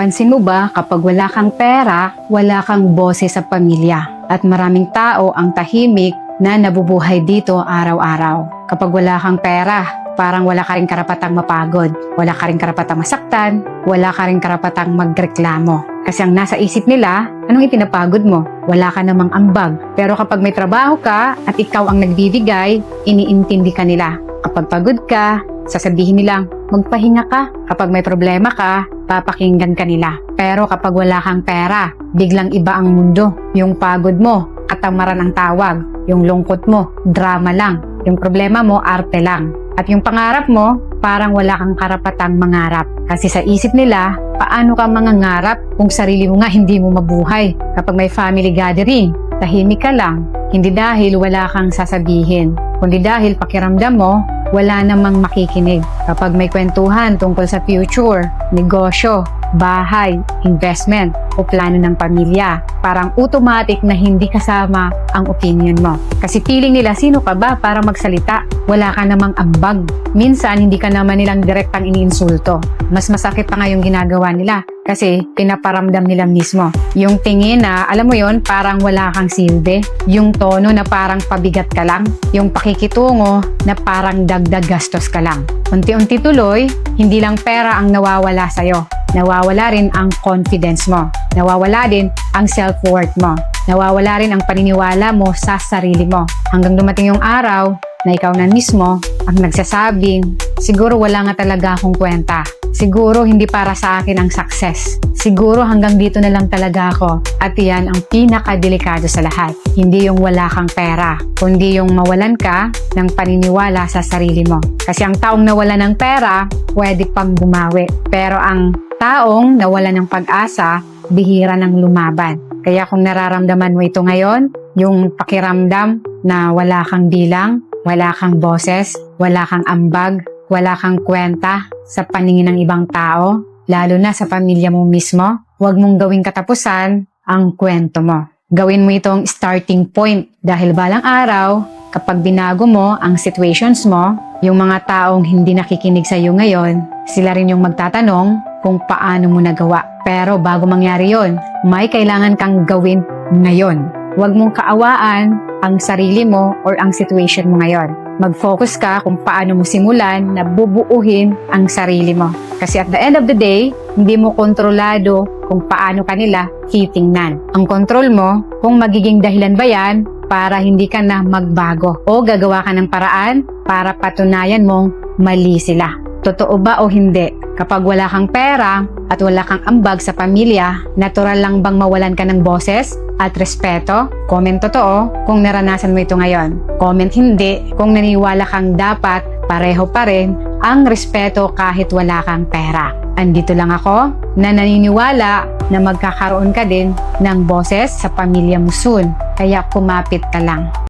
Napapansin mo ba kapag wala kang pera, wala kang boses sa pamilya? At maraming tao ang tahimik na nabubuhay dito araw-araw. Kapag wala kang pera, parang wala ka rin karapatang mapagod, wala ka rin karapatang masaktan, wala ka rin karapatang magreklamo. Kasi ang nasa isip nila, anong ipinapagod mo? Wala ka namang ambag. Pero kapag may trabaho ka at ikaw ang nagbibigay, iniintindi ka nila. Kapag pagod ka, sasabihin nilang, magpahinga ka. Kapag may problema ka, papakinggan ka nila. Pero kapag wala kang pera, biglang iba ang mundo. Yung pagod mo, katamaran ang tawag. Yung lungkot mo, drama lang. Yung problema mo, arte lang. At yung pangarap mo, parang wala kang karapatang mangarap. Kasi sa isip nila, paano ka mangangarap kung sarili mo nga hindi mo mabuhay? Kapag may family gathering, tahimik ka lang. Hindi dahil wala kang sasabihin, kundi dahil pakiramdam mo, wala namang makikinig. Kapag may kwentuhan tungkol sa future, negosyo, bahay, investment, o plano ng pamilya, parang automatic na hindi kasama ang opinion mo. Kasi feeling nila, sino ka ba para magsalita? Wala ka namang ambag. Minsan, hindi ka naman nilang direktang iniinsulto. Mas masakit pa nga yung ginagawa nila kasi pinaparamdam nila mismo. Yung tingin na, alam mo yon, parang wala kang silbi. Yung tono na parang pabigat ka lang. Yung pakikitungo na parang dagdag gastos ka lang. Unti-unti tuloy, hindi lang pera ang nawawala sa'yo. Nawawala rin ang confidence mo. Nawawala din ang self-worth mo. Nawawala rin ang paniniwala mo sa sarili mo. Hanggang dumating yung araw na ikaw na mismo ang nagsasabing, siguro wala nga talaga akong kwenta. Siguro hindi para sa akin ang success. Siguro hanggang dito na lang talaga ako. At yan ang pinakadelikado sa lahat. Hindi yung wala kang pera, kundi yung mawalan ka ng paniniwala sa sarili mo. Kasi ang taong nawala ng pera, pwede pang bumawi. Pero ang taong nawala ng pag-asa, bihira ng lumaban. Kaya kung nararamdaman mo ito ngayon, yung pakiramdam na wala kang bilang, wala kang boses, wala kang ambag, wala kang kwenta sa paningin ng ibang tao, lalo na sa pamilya mo mismo, huwag mong gawing katapusan ang kwento mo. Gawin mo itong starting point dahil balang araw, kapag binago mo ang situations mo, yung mga taong hindi nakikinig sa iyo ngayon, sila rin yung magtatanong kung paano mo nagawa. Pero bago mangyari yon, may kailangan kang gawin ngayon. Huwag mong kaawaan ang sarili mo or ang situation mo ngayon. Mag-focus ka kung paano mo simulan na bubuuhin ang sarili mo. Kasi at the end of the day, hindi mo kontrolado kung paano kanila titingnan. Ang kontrol mo kung magiging dahilan ba yan para hindi ka na magbago o gagawa ka ng paraan para patunayan mong mali sila. Totoo ba o hindi? Kapag wala kang pera at wala kang ambag sa pamilya, natural lang bang mawalan ka ng boses at respeto? Comment totoo kung naranasan mo ito ngayon. Comment hindi kung naniwala kang dapat pareho pa rin ang respeto kahit wala kang pera. Andito lang ako na naniniwala na magkakaroon ka din ng boses sa pamilya mo soon. Kaya kumapit ka lang.